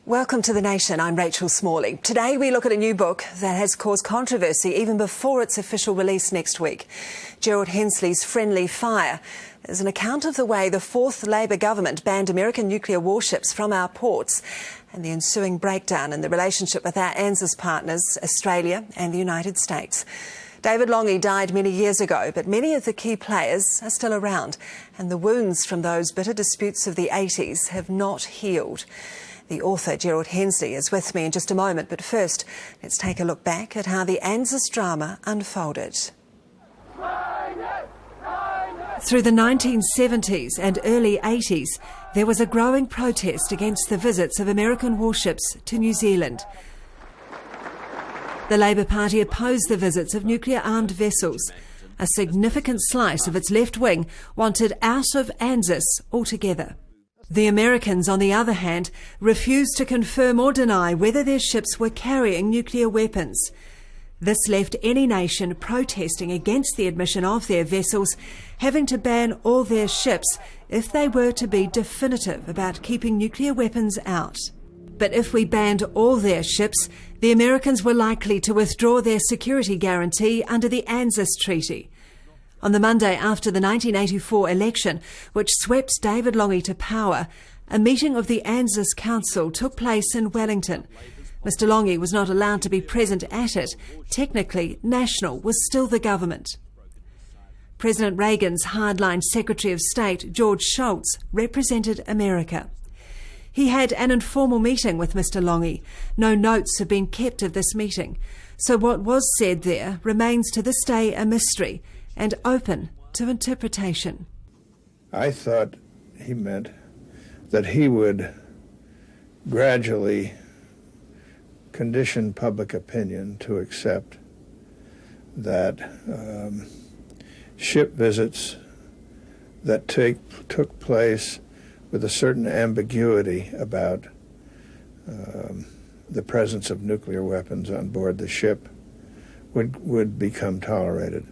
Welcome to The Nation. I'm Rachel Smalley. Today we look at a new book that has caused controversy even before its official release next week. Gerald Hensley's Friendly Fire is an account of the way the fourth Labor government banned American nuclear warships from our ports and the ensuing breakdown in the relationship with our ANZUS partners, Australia and the United States. David Lange died many years ago, but many of the key players are still around, and the wounds from those bitter disputes of the 80s have not healed. The author, Gerald Hensley, is with me in just a moment, but first, let's take a look back at how the ANZUS drama unfolded. Through the 1970s and early 80s, there was a growing protest against the visits of American warships to New Zealand. The Labor Party opposed the visits of nuclear-armed vessels. A significant slice of its left wing wanted out of ANZUS altogether. The Americans, on the other hand, refused to confirm or deny whether their ships were carrying nuclear weapons. This left any nation protesting against the admission of their vessels having to ban all their ships if they were to be definitive about keeping nuclear weapons out. But if we banned all their ships, the Americans were likely to withdraw their security guarantee under the ANZUS Treaty. On the Monday after the 1984 election, which swept David Lange to power, a meeting of the ANZUS Council took place in Wellington. Mr Lange was not allowed to be present at it. Technically, National was still the government. President Reagan's hardline Secretary of State, George Shultz, represented America. He had an informal meeting with Mr Lange. No notes have been kept of this meeting, so what was said there remains to this day a mystery and open to interpretation. I thought he meant that he would gradually condition public opinion to accept that ship visits that took place with a certain ambiguity about the presence of nuclear weapons on board the ship would become tolerated.